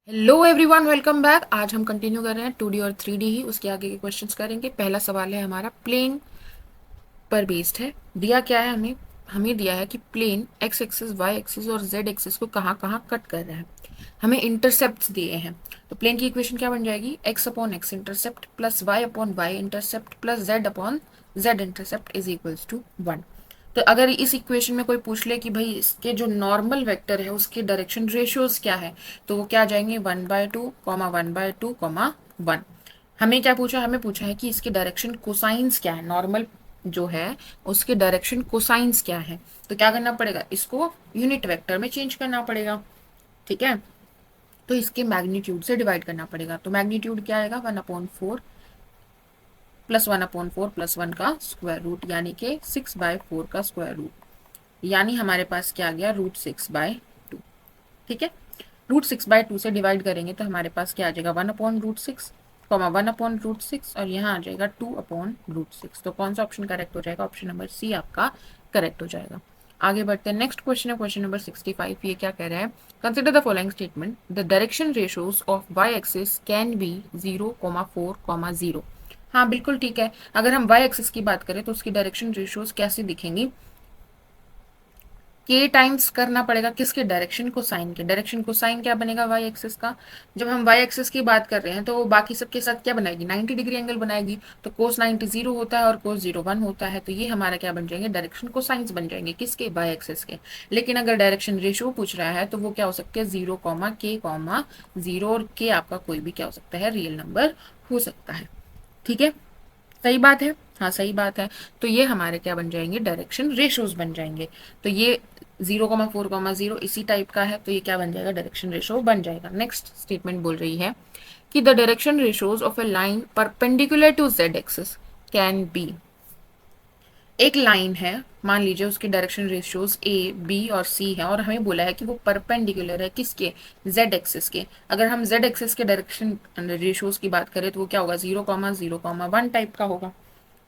Hello everyone, welcome back. आज हम continue कर रहे हैं 2D और 3D ही, उसके आगे के क्वेश्चंस करेंगे। पहला सवाल है हमारा प्लेन पर बेस्ड है। दिया क्या है हमें? हमें दिया है कि plane x axis, y axis और जेड एक्सिस को कहाँ कहाँ कट कर रहा है। हमें इंटरसेप्ट दिए हैं, तो प्लेन की इक्वेशन क्या बन जाएगी? X upon x intercept plus y upon y intercept plus z upon z intercept is equals to 1। तो अगर इस इक्वेशन में कोई पूछ ले कि भाई इसके जो नॉर्मल वेक्टर है उसके डायरेक्शन रेशियोज क्या है, तो वो क्या आ जाएंगे? 1/2 कॉमा 1/2 कॉमा 1। हमें क्या पूछा? हमें पूछा है कि इसके डायरेक्शन कोसाइंस क्या है, नॉर्मल जो है उसके डायरेक्शन कोसाइंस क्या है। तो क्या करना पड़ेगा? इसको यूनिट वेक्टर में चेंज करना पड़ेगा। ठीक है, तो इसके मैग्नीट्यूड से डिवाइड करना पड़ेगा। तो मैग्नीट्यूड क्या आएगा? 1/4 प्लस 1/4 प्लस 1 का स्क्वायर रूट, यानी कि 6/4 का स्क्वायर रूट। यानी हमारे पास क्या आ गया? √6/2। ठीक है, √6/2 से डिवाइड करेंगे तो हमारे पास क्या आ जाएगा? 1/√6 कॉमा 1/√6 और यहाँ आ जाएगा 2/√6। तो कौन सा ऑप्शन करेक्ट हो जाएगा? ऑप्शन नंबर सी आपका करेक्ट हो जाएगा। आगे बढ़ते हैं, नेक्स्ट क्वेश्चन है क्वेश्चन नंबर 65। ये क्या कह रहा है? Consider the following statement, the direction ratios of y axis can be 0,4,0। हाँ बिल्कुल ठीक है। अगर हम वाई एक्सिस की बात करें तो उसकी डायरेक्शन रेशियोज कैसे दिखेंगी? के टाइम्स करना पड़ेगा किसके? डायरेक्शन को साइन के। डायरेक्शन को साइन क्या बनेगा वाई एक्सिस का? जब हम वाई एक्सिस की बात कर रहे हैं तो वो बाकी सबके साथ क्या बनाएगी? 90 डिग्री एंगल बनाएगी। तो कोस 90 0 होता है और कोस 0 1 होता है। तो ये हमारा क्या बन जाएंगे? डायरेक्शन को साइंस बन जाएंगे किसके? वाई एक्सिस के। लेकिन अगर डायरेक्शन रेशियो पूछ रहा है तो वो क्या हो सकते हैं? 0,k,0 और के आपका कोई भी क्या हो सकता है? रियल नंबर हो सकता है। ठीक है, सही बात है। हाँ सही बात है। तो ये हमारे क्या बन जाएंगे? डायरेक्शन रेशियोज बन जाएंगे। तो ये 0,4,0 इसी टाइप का है, तो ये क्या बन जाएगा? डायरेक्शन रेशियो बन जाएगा। नेक्स्ट स्टेटमेंट बोल रही है कि the direction ratios of a line perpendicular to z axis can be. एक लाइन है, मान लीजिए उसके डायरेक्शन रेशियोज ए बी और सी है, और हमें बोला है कि वो परपेंडिकुलर है किसके? जेड एक्सिस के। अगर हम जेड एक्सिस के डायरेक्शन रेशियोज की बात करें तो वो क्या होगा? 0,0,1 टाइप का होगा।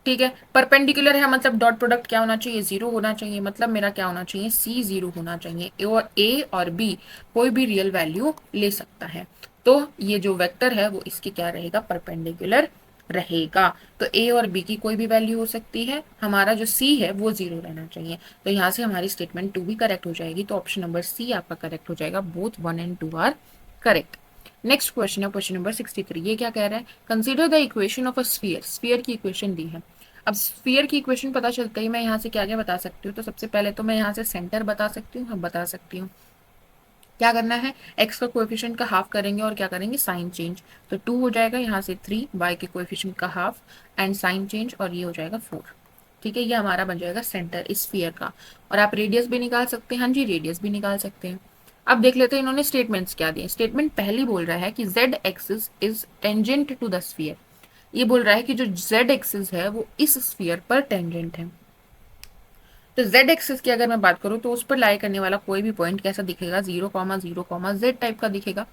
ठीक है, परपेंडिकुलर है मतलब डॉट प्रोडक्ट क्या होना चाहिए? 0 होना चाहिए। मतलब मेरा क्या होना चाहिए? सी 0 होना चाहिए। और ए और बी कोई भी रियल वैल्यू ले सकता है। तो ये जो वेक्टर है वो इसके क्या रहेगा? परपेंडिकुलर रहेगा। तो ए और बी की कोई भी वैल्यू हो सकती है। हमारा जो सी है वो 0 रहना चाहिए। तो यहाँ से हमारी स्टेटमेंट 2 भी करेक्ट हो जाएगी। तो ऑप्शन नंबर सी आपका करेक्ट हो जाएगा। Both 1 and 2 are correct. Next question है क्वेश्चन नंबर 63। ये क्या कह रहा है? Consider the equation of a sphere. Sphere की इक्वेशन दी है। अब स्फीयर की इक्वेशन पता चलता ही मैं यहाँ से क्या क्या बता सकती हूँ। तो सबसे पहले तो मैं यहाँ से सेंटर बता सकती हूँ। हम बता सकती हूँ क्या करना है? एक्स का कोएफिशिएंट का हाफ करेंगे और क्या करेंगे? Sign change. तो 2 हो जाएगा, यहाँ से 3, वाई के कोएफिशिएंट का हाफ एंड साइन चेंज, और ये हो जाएगा 4। ठीक है, ये हमारा बन जाएगा सेंटर इस स्फीयर का। और आप रेडियस भी निकाल सकते हैं। हाँ जी, रेडियस भी निकाल सकते हैं। अब देख लेते हैं इन्होंने स्टेटमेंट्स क्या दिए। स्टेटमेंट पहली बोल रहा है कि z axis is tangent to the sphere. ये बोल रहा है कि जो जेड एक्सिस है वो इस स्फीयर पर टेंजेंट है। तो जेड एक्सिस की अगर मैं बात करूं तो उस पर लाई करने वाला कोई भी पॉइंट कैसा दिखेगा? 0,0, जेड टाइप का दिखेगा।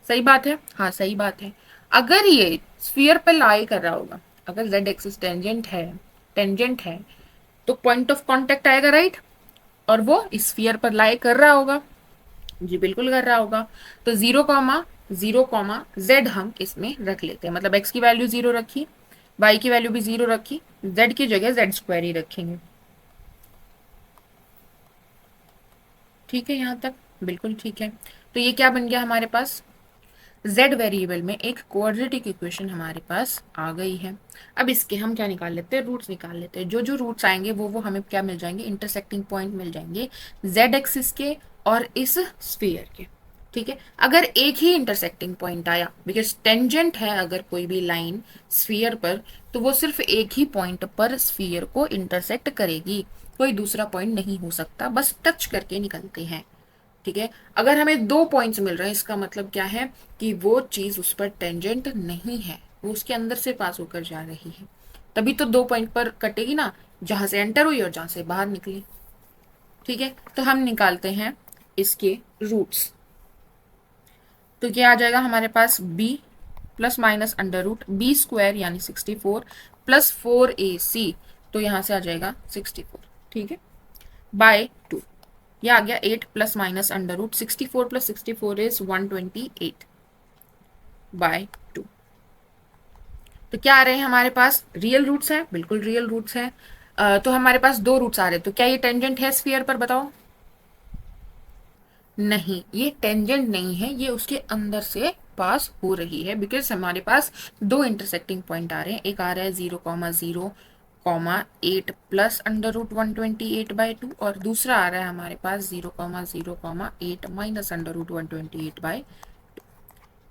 सही बात है। हाँ सही बात है। अगर ये स्फीयर पर लाई कर रहा होगा, अगर जेड एक्सिस टेंजेंट है तो पॉइंट ऑफ कांटेक्ट आएगा, राइट? और वो स्फीयर पर लाई कर रहा होगा। जी बिल्कुल कर रहा होगा। तो 0,0, हम इसमें रख लेते हैं। मतलब एक्स की वैल्यू 0 रखी, वाई की वैल्यू भी 0 रखी, जेड की जगह जेड स्क्वायर ही रखेंगे। ठीक है यहाँ तक? बिल्कुल ठीक है। तो ये क्या बन गया हमारे पास? z वेरिएबल में एक क्वाड्रेटिक इक्वेशन हमारे पास आ गई है। अब इसके हम क्या निकाल लेते हैं? रूट्स निकाल लेते हैं। जो जो रूट्स आएंगे वो हमें क्या मिल जाएंगे? इंटरसेक्टिंग पॉइंट मिल जाएंगे z एक्सिस के और इस स्फीयर के। ठीक है, अगर एक ही इंटरसेक्टिंग पॉइंट आया, बिकॉज टेंजेंट है अगर कोई भी लाइन स्फीयर पर, तो वो सिर्फ एक ही पॉइंट पर स्फीयर को इंटरसेक्ट करेगी। कोई दूसरा पॉइंट नहीं हो सकता, बस टच करके निकलते हैं। ठीक है, अगर हमें 2 पॉइंट्स मिल रहे हैं इसका मतलब क्या है? कि वो चीज उस पर टेंजेंट नहीं है, वो उसके अंदर से पास होकर जा रही है। तभी तो 2 पॉइंट पर कटेगी ना, जहां से एंटर हुई और जहां से बाहर निकली। ठीक है, तो हम निकालते हैं इसके रूट्स। तो क्या आ जाएगा हमारे पास? b plus minus under root b square यानी 64 प्लस 4ac। तो यहां से आ जाएगा 64। ठीक है, बाय 2। ये आ गया 8 plus minus under root 64 plus 64 is 128। By 2। तो क्या आ रहे हैं हमारे पास? रियल रूट्स हैं, बिल्कुल रियल रूट्स हैं। तो हमारे पास दो रूट्स आ रहे हैं, तो क्या ये टेंजेंट है स्फीयर पर? बताओ। नहीं, ये टेंजेंट नहीं है, ये उसके अंदर से पास हो रही है, बिकॉज हमारे पास दो इंटरसेक्टिंग पॉइंट आ रहे हैं। एक आ रहा है 0,0,8 प्लस √128/2, और दूसरा आ रहा है हमारे पास 0,0,8 माइनस √128/।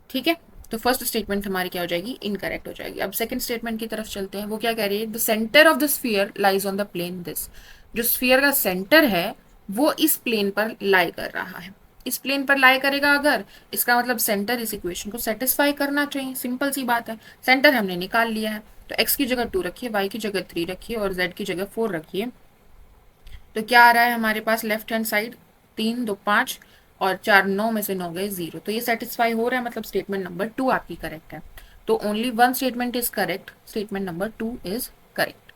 ठीक है, तो फर्स्ट स्टेटमेंट हमारी क्या हो जाएगी? इनकरेक्ट हो जाएगी। अब सेकंड स्टेटमेंट की तरफ चलते हैं। वो क्या कह रही है? The centre of the sphere lies on the plane this. जो स्फीयर का सेंटर है वो इस प्लेन पर लाई कर रहा है। इस प्लेन पर लाई करेगा अगर, इसका मतलब सेंटर इस इक्वेशन को सेटिस्फाई करना चाहिए। सिंपल सी बात है। सेंटर हमने निकाल लिया है, तो x की जगह 2 रखिए, y की जगह 3 रखिए और z की जगह 4 रखिए। तो क्या आ रहा है हमारे पास लेफ्ट हैंड साइड? 3 2 5 और 4 9 में से 9 गए 0। तो ये सेटिस्फाई हो रहा है, मतलब स्टेटमेंट नंबर 2 आपकी करेक्ट है। तो only one statement is correct, statement number 2 is correct.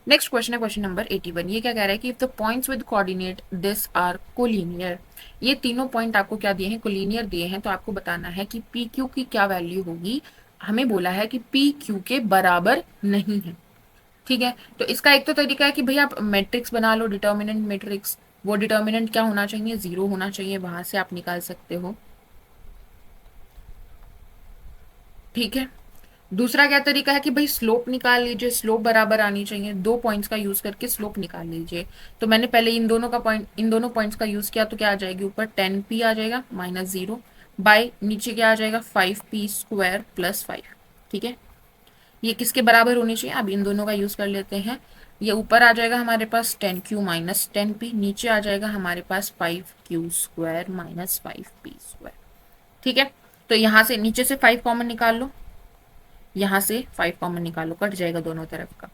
Next question है क्वेश्चन नंबर 81। ये क्या कह रहा है कि if the points with coordinate this are collinear. ये तीनों पॉइंट आपको क्या दिए हैं? कोलिनियर दिए हैं। तो आपको बताना है कि पी क्यू की क्या वैल्यू होगी। हमें बोला है कि पी क्यू के बराबर नहीं है। ठीक है, तो इसका एक तो तरीका है कि भैया आप मैट्रिक्स बना लो, डिटर्मिनेंट मैट्रिक्स। वो डिटर्मिनेंट क्या होना चाहिए? 0 होना चाहिए, वहां से आप निकाल सकते हो। ठीक है, दूसरा क्या तरीका है कि भाई स्लोप निकाल लीजिए, स्लोप बराबर आनी चाहिए। दो पॉइंट्स का यूज करके स्लोप निकाल लीजिए। तो मैंने पहले इन दोनों पॉइंट्स का यूज किया, तो क्या आ जाएगी? ऊपर 10p आ जाएगा माइनस 0 बाय नीचे क्या आ जाएगा? 5p² plus 5। ठीक है, ये किसके बराबर होनी चाहिए? अब इन दोनों का यूज कर लेते हैं। ये ऊपर आ जाएगा हमारे पास 10q माइनस 10p, नीचे आ जाएगा हमारे पास 5q² माइनस 5p²। ठीक है, तो यहाँ से नीचे से 5 कॉमन निकाल लो, यहाँ से 5 कॉमन निकालो, कट जाएगा दोनों तरफ का।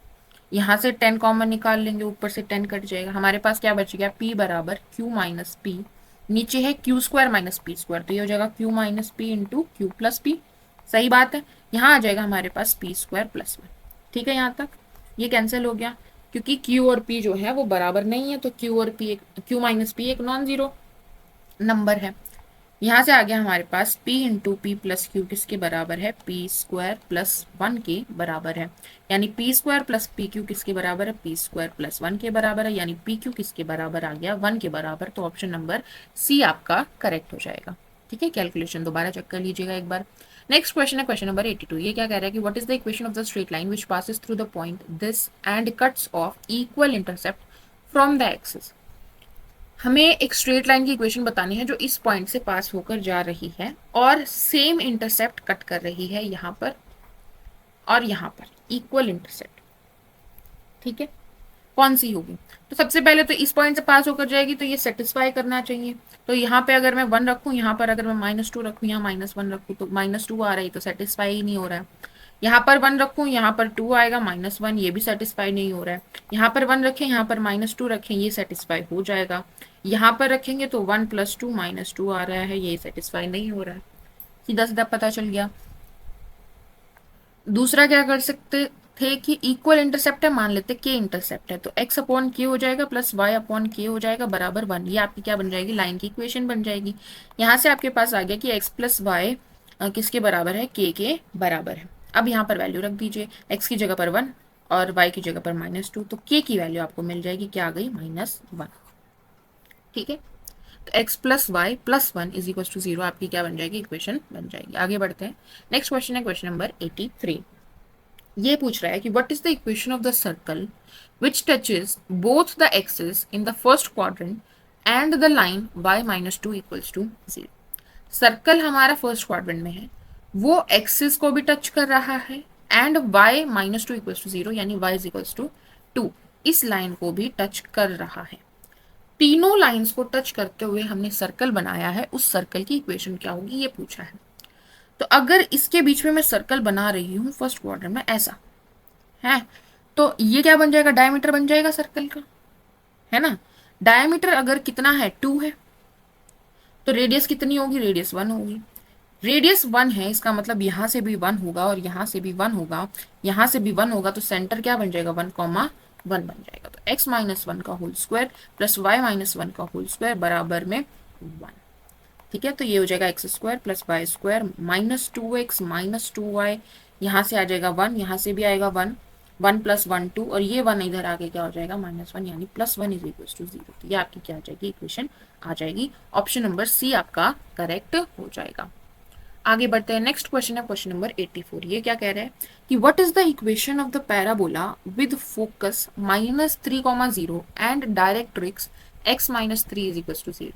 यहाँ से 10 कॉमन निकाल लेंगे, ऊपर से 10 कट जाएगा। हमारे पास क्या बच गया? p बराबर q माइनस पी, नीचे है q² माइनस p², तो ये हो जाएगा q minus P into Q plus P. सही बात है, यहाँ आ जाएगा हमारे पास p² प्लस 1। ठीक है, यहाँ तक ये कैंसिल हो गया, क्योंकि q और p जो है वो बराबर नहीं है, तो q माइनस पी एक नॉन जीरो नंबर है। यहाँ से आ गया हमारे पास p into P plus Q किसके बराबर है? p² प्लस 1 के बराबर है। यानी p² प्लस पी क्यू किसके बराबर है? p² प्लस 1 के बराबर है। यानी पी क्यू किसके बराबर आ गया? 1 के बराबर। तो ऑप्शन नंबर सी आपका करेक्ट हो जाएगा। ठीक है, कैलकुलेशन दोबारा चेक कर लीजिएगा एक बार। नेक्स्ट क्वेश्चन है क्वेश्चन नंबर 82। ये क्या कह रहा है कि what is the equation of the straight line which passes through the point this and cuts of equal intercept from the axis. हमें एक स्ट्रेट लाइन की इक्वेशन बतानी है जो इस पॉइंट से पास होकर जा रही है और सेम इंटरसेप्ट कट कर रही है यहाँ पर और यहाँ पर, इक्वल इंटरसेप्ट। ठीक है, कौन सी होगी? तो सबसे पहले तो इस पॉइंट से पास होकर जाएगी, तो ये सेटिस्फाई करना चाहिए। तो यहाँ पे अगर मैं 1 रखूँ, यहाँ पर अगर मैं -2 रखूँ, यहाँ -1 रखूँ, तो -2 आ रही, तो सेटिस्फाई ही नहीं हो रहा है। यहाँ पर 1 रखूँ, यहाँ पर 2 आएगा, -1, ये भी सेटिस्फाई नहीं हो रहा है। यहाँ पर 1 रखें, यहाँ पर -2 रखें, ये सेटिस्फाई हो जाएगा। यहाँ पर रखेंगे तो 1 + 2 -2 आ रहा है, ये सेटिस्फाई नहीं हो रहा है। सीधा सीधा पता चल गया। दूसरा क्या कर सकते थे कि इक्वल इंटरसेप्ट है, मान लेते के इंटरसेप्ट है, तो x अपॉन के हो जाएगा प्लस y अपॉन के हो जाएगा बराबर 1। ये आपकी क्या बन जाएगी? लाइन की इक्वेशन बन जाएगी। यहाँ से आपके पास आ गया कि x प्लस वाई किसके बराबर है? के बराबर है। अब यहाँ पर वैल्यू रख दीजिए, x की जगह पर 1 और y की जगह पर -2, तो k की वैल्यू आपको मिल जाएगी, क्या आ गई? -1। ठीक है, तो x plus y plus 1 is equal to 0 आपकी क्या बन जाएगी? इक्वेशन बन जाएगी। आगे बढ़ते हैं। नेक्स्ट क्वेश्चन है क्वेश्चन नंबर 83। ये पूछ रहा है कि what is the equation of the circle which touches both the axis in the first quadrant and the line y -2 equals to 0। Circle हमारा फर्स्ट क्वाड्रेंट में है, वो एक्सिस को भी टच कर रहा है एंड y -2 इक्वल्स टू 0 यानी y इज इक्वल्स टू 2 इस लाइन को भी टच कर रहा है। तीनों लाइंस को टच करते हुए हमने सर्कल बनाया है, उस सर्कल की इक्वेशन क्या होगी ये पूछा है। तो अगर इसके बीच में मैं सर्कल बना रही हूँ फर्स्ट क्वाड्रेंट में ऐसा है, तो ये क्या बन जाएगा? डायमीटर बन जाएगा सर्कल का, है ना। डायमीटर अगर कितना है? 2 है, तो रेडियस कितनी होगी? रेडियस 1 होगी। रेडियस 1 है, इसका मतलब यहाँ से भी 1 होगा और यहाँ से भी 1 होगा, यहाँ से भी 1 होगा, तो सेंटर क्या बन जाएगा? 1,1 बन जाएगा। तो x -1 का होल स्क्वायर प्लस y -1 का होल स्क्वायर बराबर में 1। ठीक है, तो ये हो जाएगा x square plus y square minus 2x minus 2y, यहाँ से आ जाएगा 1, यहाँ से भी आएगा 1, 1 प्लस 1 2, और ये 1 इधर आके क्या हो जाएगा -1, यानी +1 इज इक्वल टू 0। तो ये आपकी क्या आ जाएगी, इक्वेशन आ जाएगी। ऑप्शन नंबर सी आपका करेक्ट हो जाएगा। आगे बढ़ते हैं, नेक्स्ट क्वेश्चन है क्वेश्चन नंबर 84। ये क्या कह रहा है कि what is the equation of the parabola with focus -3,0 and directrix x -3 is equal to 0।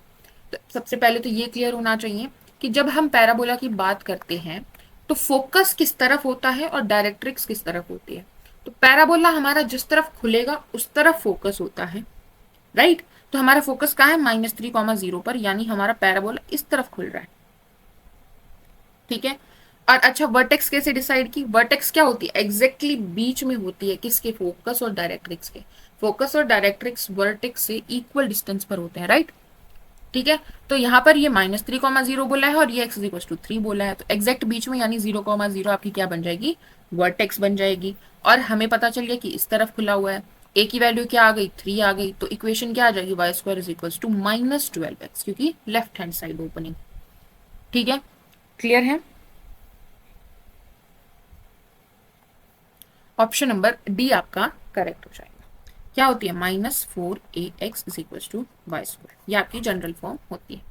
तो सबसे पहले तो ये क्लियर होना चाहिए कि जब हम पैराबोला की बात करते हैं तो फोकस किस तरफ होता है और डायरेक्ट्रिक्स किस तरफ होती है। तो पैराबोला हमारा जिस तरफ खुलेगा उस तरफ फोकस होता है, राइट। तो हमारा फोकस कहाँ है, -3,0 पर, यानी हमारा पैराबोला इस तरफ खुल रहा है, ठीक है। और अच्छा, वर्टेक्स कैसे डिसाइड की, वर्टेक्स क्या होती है, एग्जैक्टली बीच में होती है किसके, फोकस और डायरेक्ट्रिक्स के। फोकस और डायरेक्ट्रिक्स वर्टेक्स से इक्वल डिस्टेंस पर होते हैं, राइट, ठीक है। तो यहाँ पर ये -3,0 बोला है और ये x इक्वल टू 3 बोला है, तो एग्जैक्ट बीच में यानी 0,0 आपकी क्या बन जाएगी, वर्टेक्स बन जाएगी। और हमें पता चल गया कि इस तरफ खुला हुआ है, a की वैल्यू क्या आ गई, 3 आ गई, तो इक्वेशन क्या आ जाएगी, y square is equal to -12x, क्योंकि लेफ्ट हैंड साइड ओपनिंग, ठीक है, क्लियर है। ऑप्शन नंबर डी आपका करेक्ट हो जाएगा। क्या होती है, -4ax is equal to y square, ये आपकी जनरल फॉर्म होती है।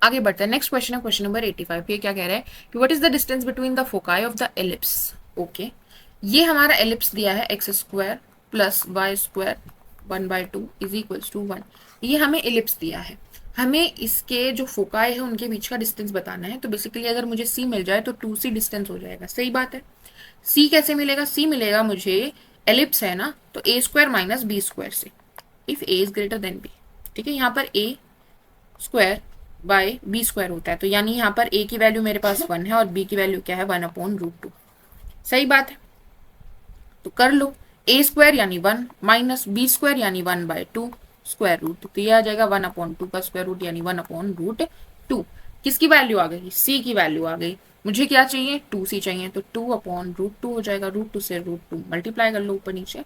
आगे बढ़ते हैं, नेक्स्ट क्वेश्चन है क्वेश्चन नंबर 85। ये क्या कह रहा है कि what is the distance between the foci of the ellipse. Okay, ये हमारा एलिप्स दिया है x square plus y square 1/2 is equal to 1। ये हमें एलिप्स दिया है, हमें इसके जो फोकाई है उनके बीच का डिस्टेंस बताना है। तो बेसिकली अगर मुझे सी मिल जाए तो 2c डिस्टेंस हो जाएगा, सही बात है। सी कैसे मिलेगा, सी मिलेगा मुझे, एलिप्स है ना, तो a square minus b square से, if a is greater than b, ठीक है। यहाँ पर a square by b square होता है, तो यानी यहाँ पर ए की वैल्यू मेरे पास 1 है और बी की वैल्यू क्या है, 1/√2, सही बात है। तो कर लो, ए स्क्वायर यानी 1 माइनस बी स्क्वायर यानी 1/2 स्क्वायर रूट, तो ये आ जाएगा 1/2 का स्क्वायर रूट यानी 1/√2। किसकी वैल्यू आ गई, सी की वैल्यू आ गई। मुझे क्या चाहिए, 2c चाहिए, तो 2/√2 हो जाएगा, √2 से √2 मल्टीप्लाई कर लो ऊपर नीचे,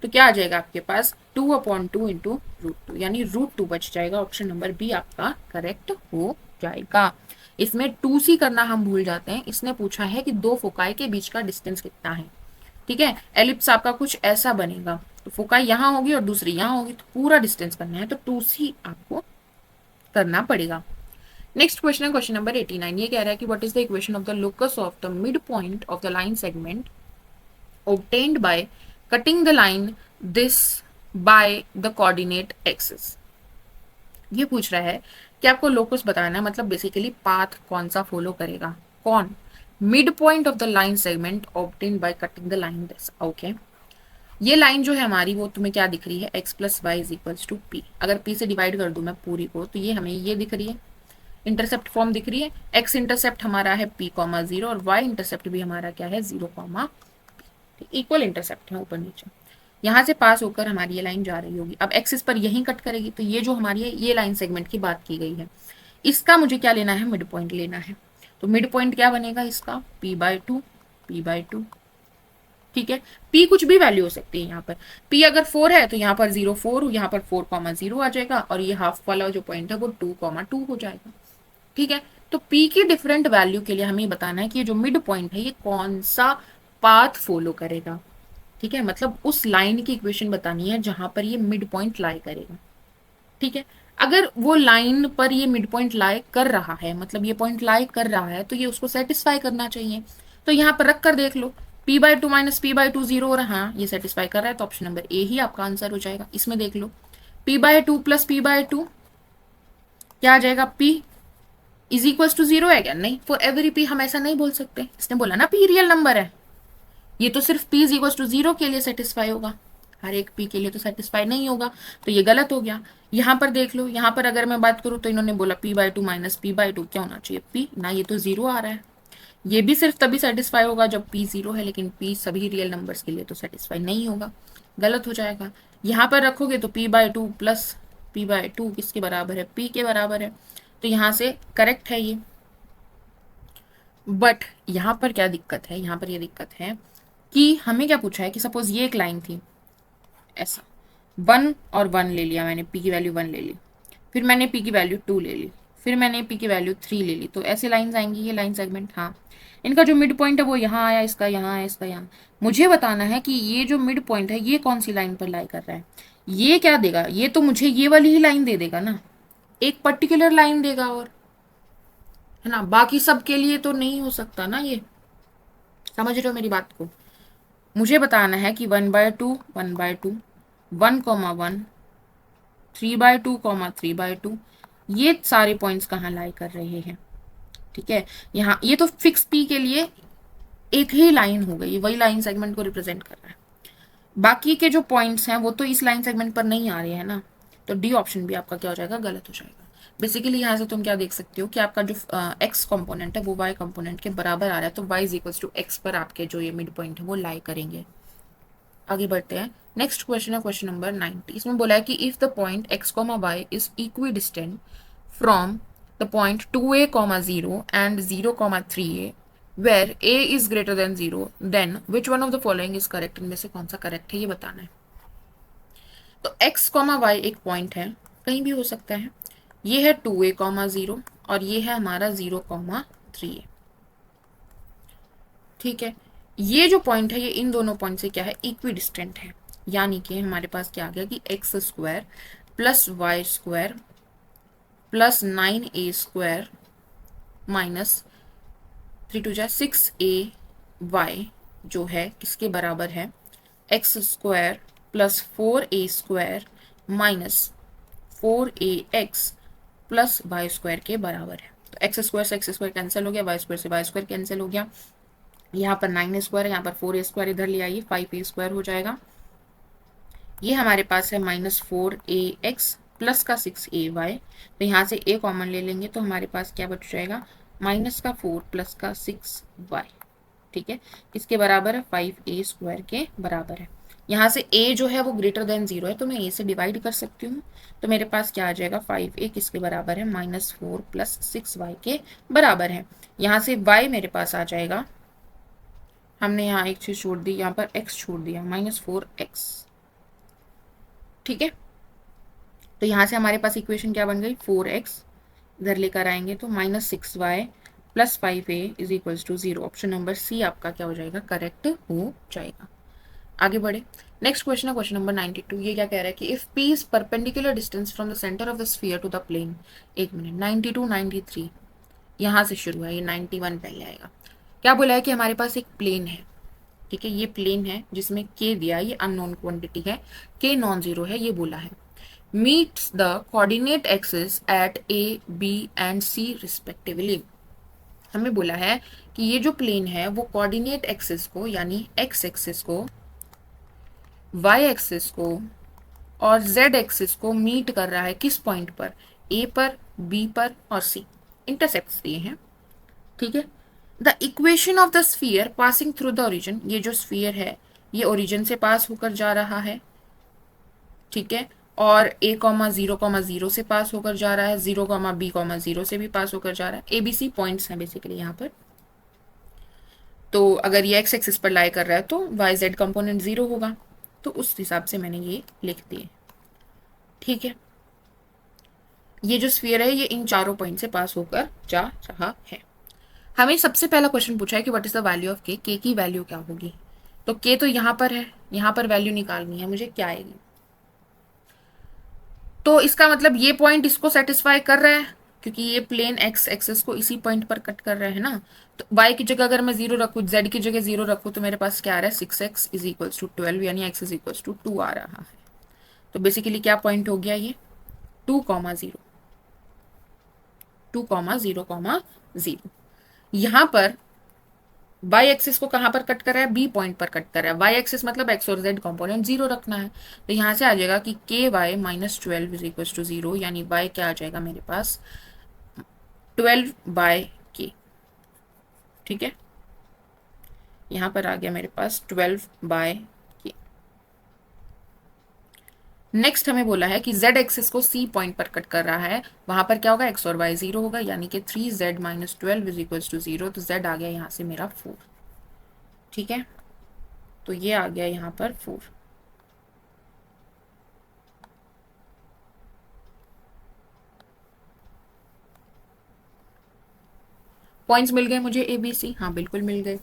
तो क्या आ जाएगा आपके पास 2/2 इंटू √2, यानी √2 बच जाएगा। ऑप्शन नंबर बी आपका करेक्ट हो जाएगा। इसमें 2c करना हम भूल जाते हैं, इसने पूछा है कि दो फोकाई के बीच का डिस्टेंस कितना है, ठीक है। एलिप्स आपका कुछ ऐसा बनेगा, तो फोकाई यहाँ होगी और दूसरी यहाँ होगी, तो पूरा डिस्टेंस करना है, तो 2c आपको करना पड़ेगा। नेक्स्ट क्वेश्चन है क्वेश्चन नंबर 89। ये कह रहा है कि what is the equation of the locus of the mid point of the line segment obtained by cutting the line this by the coordinate axis। ये पूछ रहा है कि आपको लोकस बताना है, मतलब बेसिकली पाथ कौन सा फॉलो करेगा, कौन, mid point of the line segment obtained by cutting the line this। Okay, ये लाइन जो है हमारी वो तुम्हें क्या दिख रही है, x plus y is equals to p. अगर p से डिवाइड कर दूं मैं पूरी को, तो ये हमें ये दिख रही है, इंटरसेप्ट फॉर्म दिख रही है। x इंटरसेप्ट हमारा है p,0 और y इंटरसेप्ट भी हमारा क्या है 0, इक्वल इंटरसेप्ट है ऊपर नीचे। यहाँ से पास होकर हमारी ये लाइन जा रही होगी, अब एक्सिस पर यहीं कट करेगी, तो ये जो हमारी है ये लाइन सेगमेंट की बात की गई है, इसका मुझे क्या लेना है, मिड पॉइंट लेना है। तो मिड पॉइंट क्या बनेगा इसका, p/2, ठीक है। p कुछ भी वैल्यू हो सकती है, यहाँ पर p अगर 4 है तो यहाँ पर 0,4, यहाँ पर 4,0 आ जाएगा, और ये हाफ वाला जो पॉइंट है वो 2,2 हो जाएगा, ठीक है। तो p की डिफरेंट वैल्यू के लिए हमें बताना है कि ये जो मिड पॉइंट है ये कौन सा पाथ फॉलो करेगा, ठीक है। मतलब उस लाइन की इक्वेशन बतानी है जहां पर ये मिड पॉइंट लाई करेगा, ठीक है। अगर वो लाइन पर ये मिड पॉइंट लाई कर रहा है, मतलब ये पॉइंट लाई कर रहा है, तो ये उसको सेटिस्फाई करना चाहिए। तो यहाँ पर रख कर देख लो, p/2 माइनस p/2 0 हो रहा है, ये सेटिस्फाई कर रहा है, तो ऑप्शन नंबर ए ही आपका आंसर हो जाएगा। इसमें देख लो, p/2 प्लस p/2 क्या आ जाएगा, p इज इक्वल्स टू 0 है क्या, नहीं, फॉर एवरी p हम ऐसा नहीं बोल सकते, इसने बोला ना p रियल नंबर है, ये तो सिर्फ p इज इक्वल टू 0 के लिए सेटिस्फाई होगा, हर एक p के लिए तो सेटिस्फाई नहीं होगा, तो ये गलत हो गया। यहाँ पर देख लो, यहाँ पर अगर मैं बात करूँ तो इन्होंने बोला p/2 माइनस p/2 क्या होना चाहिए, p ना, ये तो 0 आ रहा है। ये भी सिर्फ तभी सेटिस्फाई होगा जब p 0 है, लेकिन p सभी रियल नंबर्स के लिए तो सेटिस्फाई नहीं होगा, गलत हो जाएगा। यहाँ पर रखोगे तो p/2 प्लस p/2 किसके बराबर है, p के बराबर है, तो यहाँ से करेक्ट है ये। बट यहाँ पर क्या दिक्कत है, यहाँ पर ये दिक्कत है कि हमें क्या पूछा है कि सपोज ये एक लाइन थी ऐसा, 1 और 1 ले लिया मैंने, p की वैल्यू 1 ले ली, फिर मैंने p की वैल्यू 2 ले ली, फिर मैंने पी की वैल्यू 3 ले ली, तो ऐसे लाइंस आएंगी ये लाइन सेगमेंट। हाँ, इनका जो मिड पॉइंट है वो यहाँ आया, इसका यहाँ आया, इसका यहाँ। मुझे बताना है कि ये जो मिड पॉइंट है ये कौन सी लाइन पर लाई कर रहा है। ये क्या देगा, ये तो मुझे ये वाली ही लाइन दे देगा ना, एक पर्टिकुलर लाइन देगा, और है ना, बाकी सब के लिए तो नहीं हो सकता ना ये। समझ रहे हो मेरी बात को। मुझे बताना है कि 1/2 1/2 1,1 3/2 3/2 ये सारे पॉइंट्स कहाँ लाई कर रहे हैं। ठीक है, यहाँ ये तो फिक्स पी के लिए एक ही लाइन हो गई, वही लाइन सेगमेंट को रिप्रेजेंट कर रहा है। बाकी के जो पॉइंट्स हैं वो तो इस लाइन सेगमेंट पर नहीं आ रहे हैं ना, तो डी ऑप्शन भी आपका क्या हो जाएगा, गलत हो जाएगा। बेसिकली यहाँ से तुम क्या देख सकते हो कि आपका जो एक्स कंपोनेंट है वो वाई कंपोनेंट के बराबर आ रहा है, तो y is equals to x पर आपके जो ये मिड पॉइंट है वो लाई करेंगे। आगे बढ़ते हैं। नेक्स्ट क्वेश्चन है क्वेश्चन नंबर 90। इसमें बोला है कि if the point x comma y is equidistant from the point 2a, 0 and 0, 3a where a is greater than 0 then which one of the following is correct। इनमें से कौन सा correct है ये बताना है। तो x कॉमा वाई एक पॉइंट है, कहीं भी हो सकता है। ये है 2a, 0 और ये है हमारा 0, 3a। ठीक है, ये जो पॉइंट है ये इन दोनों पॉइंट से क्या है, इक्वी डिस्टेंट है। यानी कि हमारे पास क्या आ गया कि x square plus y square plus 9a² minus 3 × 6a y जो है किसके बराबर है, x square plus 4a² minus 4ax plus y square के बराबर है। तो एक्स स्क्वायर से एक्स स्क्वायर कैंसिल हो गया, वाई स्क्वायर से वाई स्क्वायर कैंसिल हो गया। यहाँ पर 9a² है, यहाँ पर 4a² इधर ले आइए, 5a² हो जाएगा। ये हमारे पास है -4ax प्लस का 6ay, तो यहाँ से a कॉमन ले लेंगे तो हमारे पास क्या बच जाएगा, -4 प्लस का 6y। ठीक है, इसके बराबर है 5a² के बराबर है। यहाँ से a जो है वो ग्रेटर देन 0 है, तो मैं a से डिवाइड कर सकती हूँ, तो मेरे पास क्या आ जाएगा, 5a किसके बराबर है, -4 प्लस 6y के बराबर है। यहाँ से y मेरे पास आ जाएगा, हमने यहाँ एक चीज छोड़ दी, यहाँ पर x छोड़ दिया, -4x। ठीक है, तो यहाँ से हमारे पास इक्वेशन क्या बन गई, 4x इधर लेकर आएंगे तो -6y plus 5a is equals to 0। Option number c आपका क्या हो जाएगा, करेक्ट हो जाएगा। आगे बढ़े। नेक्स्ट क्वेश्चन है क्वेश्चन नंबर 92। ये क्या कह रहा है कि if p is perpendicular distance from the centre of the sphere to the plane. एक मिनट, 92 93 यहाँ से शुरू है, ये 91 पहले आएगा। क्या बोला है कि हमारे पास एक प्लेन है। ठीक है, ये प्लेन है जिसमें k दिया, ये अननोन क्वांटिटी है, k नॉन जीरो है, ये बोला है। meets the coordinate axis at a b and c respectively। हमें बोला है कि ये जो प्लेन है वो कोऑर्डिनेट एक्सिस को यानी x एक्सिस को, y एक्सिस को और z एक्सिस को मीट कर रहा है किस पॉइंट पर, a पर, b पर और c इंटरसेक्ट्स दिए हैं। ठीक है, the equation of the sphere passing through the origin. ये जो स्फीयर है ये ओरिजिन से पास होकर जा रहा है। ठीक है, और a, 0, से पास होकर जा रहा है, 0, b, 0 से भी पास होकर जा रहा है। ABC पॉइंट्स हैं बेसिकली यहाँ पर। तो अगर ये x एक्सिस पर लाई कर रहा है तो y z कंपोनेंट 0 होगा, तो उस हिसाब से मैंने ये लिख दिए। ठीक है, ये जो स्फीयर है ये इन चारों पॉइंट से पास होकर जा रहा है। हमें सबसे पहला क्वेश्चन पूछा है कि what is the value of k की वैल्यू क्या होगी। तो k तो यहाँ पर है, यहाँ पर वैल्यू निकालनी है मुझे, क्या आएगी। तो इसका मतलब ये पॉइंट इसको सेटिस्फाई कर रहा है क्योंकि ये प्लेन एक्स एक्सेस को इसी पॉइंट पर कट कर रहा है ना। तो y की जगह अगर मैं 0 रखूँ, z की जगह 0 रखूँ, तो मेरे पास क्या आ रहा है, 6x इज इक्वल्स टू 12 यानी x इज इक्वल्स टू 2 आ रहा है। तो बेसिकली क्या पॉइंट हो गया ये, 2,0 2,0,0। यहाँ पर y एक्सिस को कहाँ पर कट कर रहा है, b पॉइंट पर कट कर रहा है। y एक्सिस मतलब x और z कंपोनेंट 0 रखना है, तो यहाँ से आ जाएगा कि ky -12 इज इक्वल टू 0 यानी y क्या आ जाएगा मेरे पास, 12/k। ठीक है, यहाँ पर आ गया मेरे पास 12/k। नेक्स्ट हमें बोला है कि z एक्सिस को c पॉइंट पर कट कर रहा है, वहां पर क्या होगा, x और y 0 होगा यानी कि 3z - 12 इज इक्वल टू 0। तो z आ गया यहाँ से मेरा 4। ठीक है, तो ये आ गया यहाँ पर 4। पॉइंट्स मिल गए मुझे ए बी सी, हाँ बिल्कुल मिल गए।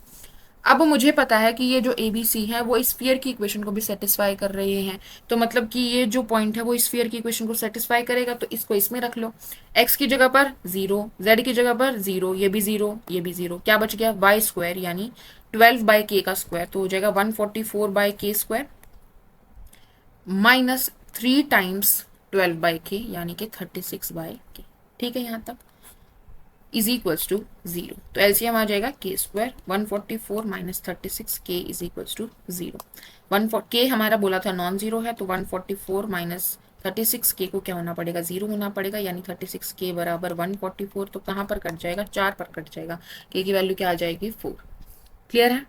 अब मुझे पता है कि ये जो ए बी सी है वो स्फीयर की इक्वेशन को भी सेटिस्फाई कर रहे हैं, तो मतलब कि ये जो पॉइंट है वो स्फीयर की इक्वेशन को सेटिस्फाई करेगा, तो इसको इसमें रख लो। एक्स की जगह पर 0, जेड की जगह पर 0, ये भी 0, ये भी 0, क्या बच गया वाई स्क्वायर यानी 12/k का स्क्वायर, तो हो जाएगा 144/k² माइनस 3 टाइम्स 12/k यानी कि 36/k। ठीक है यहाँ तक इज इक्वल्स टू 0, तो एलसीएम आ जाएगा k² 144 minus 36 k is equals to 0। k हमारा बोला था नॉन जीरो है, तो 144 माइनस 36 k को क्या होना पड़ेगा 0 होना पड़ेगा, यानी 36 k बराबर 144, तो कहाँ पर कट जाएगा 4 पर कट जाएगा, k की वैल्यू क्या आ जाएगी 4। क्लियर है,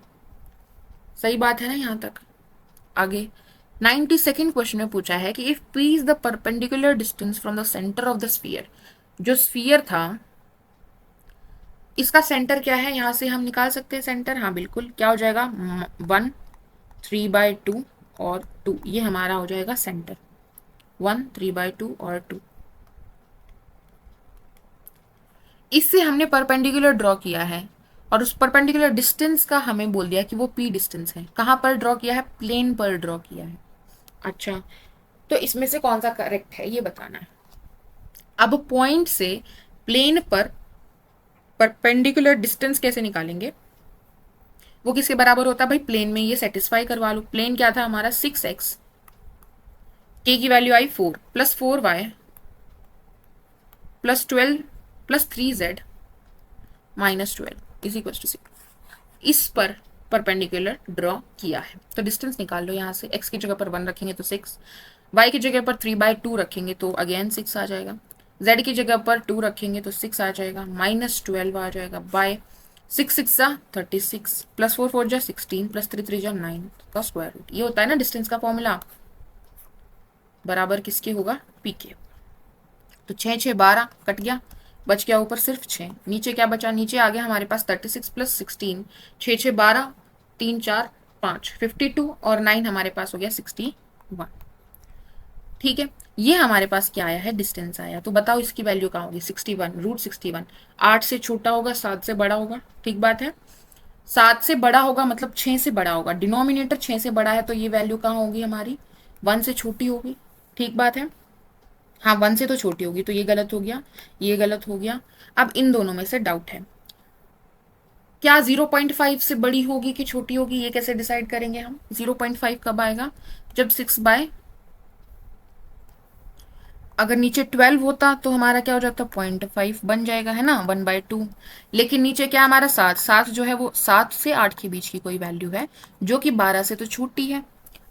सही बात है ना यहाँ तक। आगे 92nd क्वेश्चन में पूछा है कि if p is the perpendicular distance from the centre of the sphere, जो स्फीयर था इसका सेंटर क्या है, यहां से हम निकाल सकते हैं सेंटर, हाँ बिल्कुल, क्या हो जाएगा 1 3/2 और 2, ये हमारा हो जाएगा सेंटर 1 3/2 और 2। इससे हमने परपेंडिकुलर ड्रॉ किया है और उस परपेंडिकुलर डिस्टेंस का हमें बोल दिया कि वो p डिस्टेंस है, कहाँ पर ड्रॉ किया है प्लेन पर ड्रॉ किया है। अच्छा, तो इसमें से कौन सा करेक्ट है ये बताना है। अब पॉइंट से प्लेन पर परपेंडिकुलर डिस्टेंस कैसे निकालेंगे, वो किसके बराबर होता है भाई प्लेन में, ये सेटिस्फाई करवा लो। प्लेन क्या था हमारा 6x, k की वैल्यू आई 4 plus 4y plus 12 plus 3z minus 12 is equal to 6, इस पर परपेंडिकुलर ड्रॉ किया है। तो डिस्टेंस निकाल लो यहाँ से, x की जगह पर 1 रखेंगे तो 6, y की जगह पर 3/2 रखेंगे तो अगेन 6 आ जाएगा, z की जगह पर 2 रखेंगे तो 6 आ जाएगा, माइनस 12 आ जाएगा बाय 6 6 जा 36 प्लस 4 4 जा 16 प्लस 3 3 जा 9 का स्क्वायर रूट। ये होता है ना डिस्टेंस का फॉर्मूला, बराबर किसके होगा पी के। तो 6 6 12 कट गया, बच गया ऊपर सिर्फ 6, नीचे क्या बचा, नीचे आ गया हमारे पास 36 प्लस 16, 6 6 12 3 4 5 52 और 9 हमारे पास हो गया 61। ठीक है, ये हमारे पास क्या आया है डिस्टेंस आया, तो बताओ इसकी वैल्यू कहाँ होगी 61 रूट 61। 8 से छोटा होगा 7 से बड़ा होगा, ठीक बात है, 7 से बड़ा होगा मतलब 6 से बड़ा होगा, डिनोमिनेटर 6 से बड़ा है तो ये वैल्यू कहाँ होगी हमारी 1 से छोटी होगी, ठीक बात है, हाँ 1 से तो छोटी होगी, तो ये गलत हो गया, ये गलत हो गया। अब इन दोनों में से डाउट है, क्या 0.5 से बड़ी होगी कि छोटी होगी, ये कैसे डिसाइड करेंगे हम। 0.5 कब आएगा, जब 6 अगर नीचे 12 होता तो हमारा क्या हो जाता 0.5 बन जाएगा है ना 1/2, लेकिन नीचे क्या हमारा 7, 7 जो है वो 7 से 8 के बीच की कोई वैल्यू है जो कि 12 से तो छोटी है,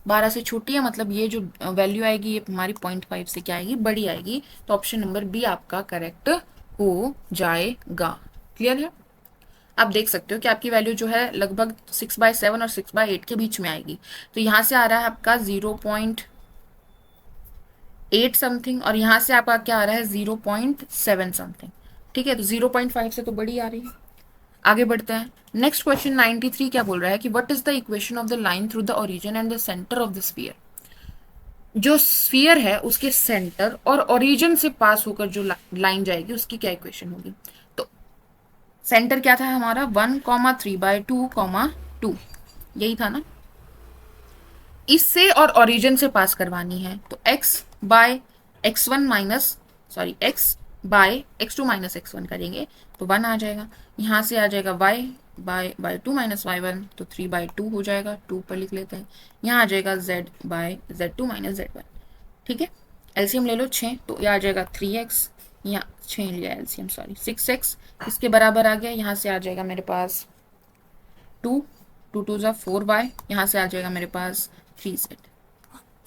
12 से छोटी है, मतलब ये जो वैल्यू आएगी ये हमारी 0.5 से क्या आएगी बड़ी आएगी, तो ऑप्शन नंबर बी आपका करेक्ट हो जाएगा। क्लियर है, आप देख सकते हो कि आपकी वैल्यू जो है लगभग 6/7 और 6/8 के बीच में आएगी, तो यहाँ से आ रहा है आपका 0.8 समथिंग और यहाँ से आपका क्या आ रहा है 0.7 समथिंग। ठीक है, तो 0.5 से तो बड़ी आ रही है। आगे बढ़ते हैं, नेक्स्ट क्वेश्चन 93 क्या बोल रहा है कि what is the equation of the line through the origin and the centre of the sphere. जो स्फीयर है उसके सेंटर और ओरिजिन से पास होकर जो लाइन जाएगी उसकी क्या इक्वेशन होगी। तो सेंटर क्या था हमारा 1,3/2,2 यही था ना, इससे और ओरिजिन से पास करवानी है, तो x/x1 minus sorry x/x2 minus x1 करेंगे तो 1 आ जाएगा, यहाँ से आ जाएगा y/2 माइनस y1 तो 3/2 हो जाएगा, 2 पर लिख लेते हैं, यहाँ आ जाएगा z/z2 माइनस z1। ठीक है, एलसीएम ले लो 6, तो यह आ जाएगा 3x, यहाँ 6 लिया एलसीएम सॉरी 6x, इसके बराबर आ गया, यहाँ से आ जाएगा मेरे पास 2 2 2 जा 4y, यहाँ से आ जाएगा मेरे पास 3z।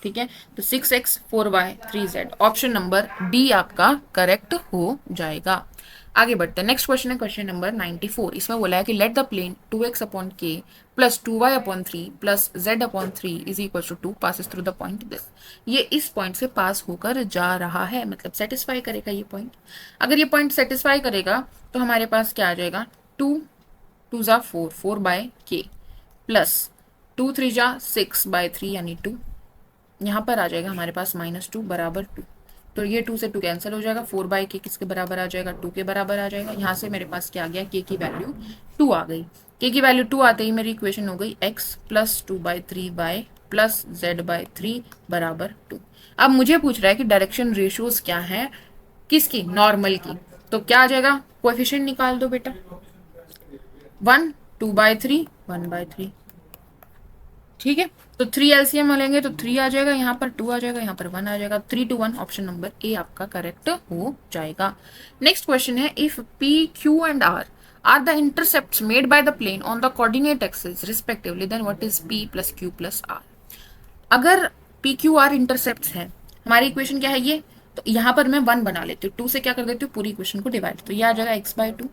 ठीक है, तो 6x 4y 3z, option number d आपका करेक्ट हो जाएगा। आगे बढ़ते हैं, नेक्स्ट क्वेश्चन है क्वेश्चन नंबर 94। इसमें बोला है कि let the plane 2x/k plus 2y/3 plus z/3 is equal to 2 passes through the point this. ये इस पॉइंट से पास होकर जा रहा है, मतलब सेटिस्फाई करेगा ये पॉइंट। अगर ये पॉइंट सेटिस्फाई करेगा तो हमारे पास क्या आ जाएगा 2 2 जा 4 4/k प्लस 2 3 जा 6/3 यानी 2, यहाँ पर आ जाएगा हमारे पास -2 बराबर 2, तो ये 2 से 2 कैंसिल हो जाएगा, 4/k किसके बराबर आ जाएगा, 2 के बराबर आ जाएगा। यहाँ से मेरे पास क्या आ गया, k की वैल्यू 2 आ गई। k की वैल्यू 2 आते ही मेरी इक्वेशन हो गई x plus 2/3y plus z/3 बराबर 2। अब मुझे पूछ रहा है कि डायरेक्शन रेशियोज क्या है, किसकी, नॉर्मल की। तो क्या आ जाएगा, कोएफिशिएंट निकाल दो बेटा, 1 2/3 1/3, ठीक है। तो 3 एलसीएम लेंगे तो 3 आ जाएगा, यहाँ पर 2 आ जाएगा, यहाँ पर 1 आ जाएगा, 3 to 1 ऑप्शन नंबर ए आपका करेक्ट हो जाएगा। नेक्स्ट क्वेश्चन है, if p q and r the intercepts made by the plane on the coordinate axis respectively, then what is p plus q plus r. अगर p q r intercept है, हमारी equation क्या है ये, तो यहाँ पर मैं 1 बना लेती हूँ, 2 से क्या कर देती हूँ, पूरी इक्वेशन को डिवाइड, तो ये आ जाएगा x/2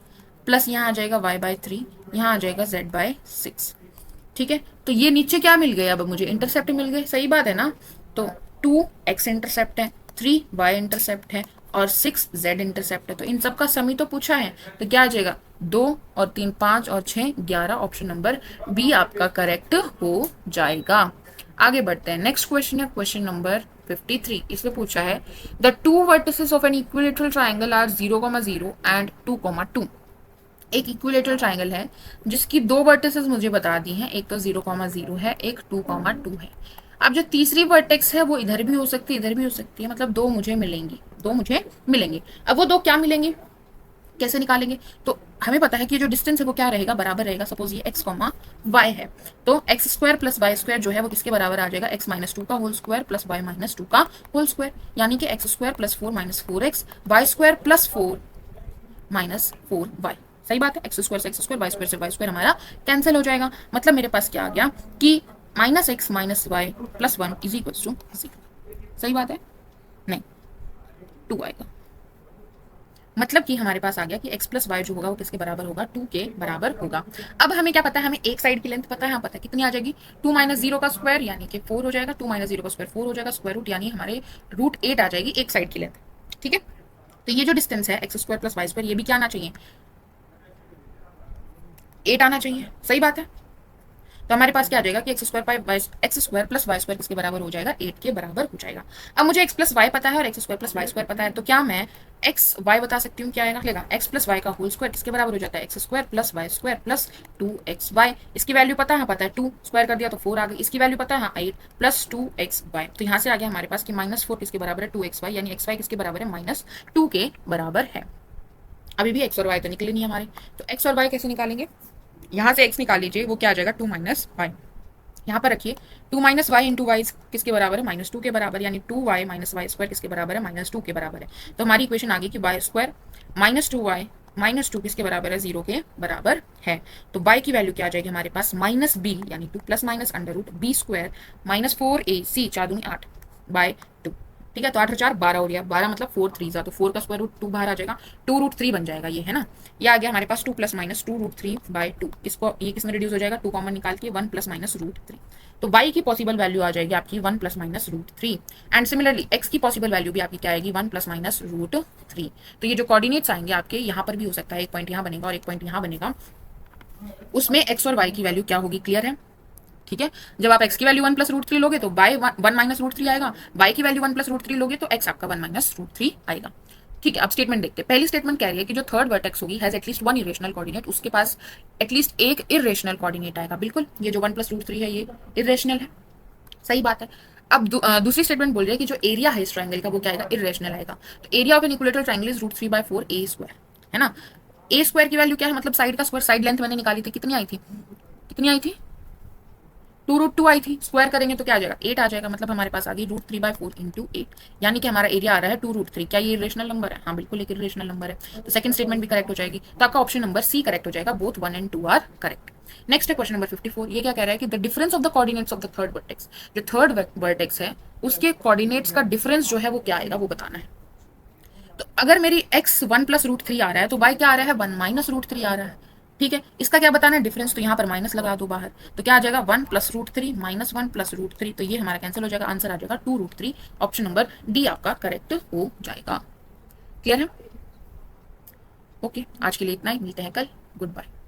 प्लस यहाँ आ जाएगा y/3, यहाँ आ जाएगा z/6, ठीक है। तो ये नीचे क्या मिल गया, अब मुझे इंटरसेप्ट मिल गए, सही बात है ना। तो 2 x इंटरसेप्ट है, 3 y इंटरसेप्ट है और 6 z इंटरसेप्ट है। तो इन सब का सम ही तो पूछा है, तो क्या आ जाएगा, 2 और 3 5 और 6 11, ऑप्शन नंबर बी आपका करेक्ट हो जाएगा। आगे बढ़ते हैं, नेक्स्ट क्वेश्चन है क्वेश्चन नंबर 53। इसमें पूछा है, the two vertices of an equilateral triangle are 0,0 and 2,2। एक इक्विलेटरल ट्राइंगल है जिसकी दो वर्टिसेस मुझे बता दी हैं, एक तो 0,0 है, एक 2,2 है। अब जो तीसरी वर्टेक्स है वो इधर भी हो सकती है, इधर भी हो सकती है, मतलब दो मुझे मिलेंगी, दो मुझे मिलेंगी। अब वो दो क्या मिलेंगी, कैसे निकालेंगे, तो हमें पता है कि जो डिस्टेंस है वो क्या रहेगा, बराबर रहेगा। सपोज ये x, y है, तो x square plus y square जो है वो किसके बराबर आ जाएगा, x-2 का होल स्क्वायर प्लस y-2 का होल स्क्वायर, यानी कि x square plus 4 minus 4x, y square plus 4 minus 4y। सही बात है, एक्स स्क्वायर से एक्स स्क्वायर, वाई स्क्वायर से वाई स्क्वायर हमारा कैंसिल हो जाएगा। मतलब मेरे पास क्या आ गया कि -x minus y plus 1 is equal to 0। सही बात है, नहीं 2 आएगा। मतलब कि हमारे पास आ गया कि x प्लस वाई जो होगा वो किसके बराबर होगा, 2 के बराबर होगा। अब हमें क्या पता है, हमें एक साइड की लेंथ पता है, हाँ पता है कितनी आ जाएगी, 2 माइनस 0 का स्क्वायर यानी कि 4 हो जाएगा, 2 माइनस 0 का स्क्वायर 4 हो जाएगा, स्क्वायर रूट यानी हमारे रूट 8 आ जाएगी एक साइड की लेंथ, ठीक है। तो ये जो डिस्टेंस है x square plus y square, ये भी क्या आना चाहिए, 8 आना चाहिए। सही बात है, तो हमारे पास क्या आ जाएगा कि x square plus y square किसके बराबर हो जाएगा, 8 के बराबर हो जाएगा। अब मुझे एक्स प्लस वाई पता है और x square plus y square पता है, तो क्या मैं एक्स वाई बता सकती हूँ, क्या आएगा, एक्स प्लस वाई का होल स्क्वायर किसके बराबर हो जाता है, x square plus y square plus 2xy। इसकी वैल्यू पता है, हाँ पता है, 2 स्क्वायर कर दिया तो 4 आ गई। इसकी वैल्यू पता है, हाँ 8 प्लस 2xy। तो यहाँ से आ गया हमारे पास कि -4 किसके बराबर है, 2xy, यानी xy किसके बराबर है, -2 के बराबर है। अभी भी एक्स और वाई तो निकले नहीं हमारे, तो एक्स और वाई कैसे निकालेंगे, यहाँ से एक्स निकाल लीजिए, वो क्या आ जाएगा, 2 माइनस वाई। यहाँ पर रखिए 2 माइनस वाई इंटू वाई किसके बराबर है, -2 के बराबर, यानी 2y माइनस वाई स्क्वायर किसके बराबर है, -2 के बराबर है। तो हमारी इक्वेशन आ गई कि वाई स्क्वायर -2y -2 किसके बराबर है, 0 के बराबर है। तो y की वैल्यू क्या आ जाएगी हमारे पास, -b यानी 2 plus minus under root b square -4ac 4 दूनी 8 बाय 2, ठीक है। तो 8 और 4 12 हो गया, 12 मतलब 4 3 जा, तो 4 का स्क्वायर रूट 2 बाहर आ जाएगा, 2√3 बन जाएगा ये, है ना। ये आ गया हमारे पास 2 प्लस माइनस 2√3 बाय 2। इसको ये किसमें रिड्यूस हो जाएगा, 2 कॉमन निकाल के 1 प्लस माइनस √3। तो y की पॉसिबल वैल्यू आ जाएगी आपकी 1 plus minus √3। And similarly x की पॉसिबल वैल्यू भी आपकी क्या आएगी, 1 प्लस माइनस √3। तो ये जो कोऑर्डिनेट्स आएंगे आपके, यहाँ पर भी हो सकता है, एक पॉइंट यहाँ बनेगा और एक पॉइंट यहाँ बनेगा, उसमें x और y की वैल्यू क्या होगी, क्लियर है, ठीक है। जब आप x की वैल्यू 1 प्लस √3 लोगे तो y 1 माइनस √3 आएगा, y की वैल्यू 1 प्लस √3 लोगे तो x आपका 1 माइनस √3 आएगा, ठीक है। अब स्टेटमेंट देखते हैं। पहली स्टेटमेंट कह रही है कि जो थर्ड वर्टेक्स होगी हैज एटलीस्ट 1 इरेशनल कोऑर्डिनेट, उसके पास एटलीस्ट एक इरेशनल कोऑर्डिनेट आएगा। बिल्कुल, ये जो 1 प्लस √3 है ये इरेशनल है, सही बात है। अब दूसरी स्टेटमेंट बोल रही है कि जो एरिया है इस ट्राइंगल का वो क्या आएगा, इरेशनल आएगा। तो area of an equilateral triangle is √3/4 a square, है ना। a स्क्वायर की वैल्यू क्या है, मतलब साइड का स्क्वायर, साइड लेंथ मैंने निकाली थी, कितनी आई थी, कितनी आई थी, 2√2 आई थी। स्क्वायर करेंगे तो क्या आ जाएगा, 8 आ जाएगा। मतलब हमारे पास आ गई √3/4 इंटू 8, यानी कि हमारा एरिया आ रहा है 2√3। क्या ये इरेशनल नंबर है, हाँ बिल्कुल एक इरेशनल नंबर है। तो सेकंड स्टेटमेंट भी करेक्ट हो जाएगी, तो आपका ऑप्शन नंबर सी करेक्ट हो जाएगा, both 1 and 2 are correct. Next है क्वेश्चन नंबर 54। ये क्या कह रहा है कि the difference of the coordinates of the third vertex, जो थर्ड वर्टेक्स है उसके कोऑर्डिनेट्स का डिफरेंस जो है वो क्या आएगा, वो बताना है। तो अगर मेरी x 1 प्लस √3 आ रहा है तो y क्या आ रहा है, 1 माइनस √3 आ रहा है, ठीक है। इसका क्या बताना है डिफरेंस, तो यहाँ पर माइनस लगा दो बाहर, तो क्या आ जाएगा 1 प्लस √3 माइनस 1 प्लस √3, तो ये हमारा कैंसिल हो जाएगा, आंसर आ जाएगा 2√3। ऑप्शन नंबर डी आपका करेक्ट हो जाएगा। क्लियर है, ओके। आज के लिए इतना ही, मिलते हैं कल, गुड बाय।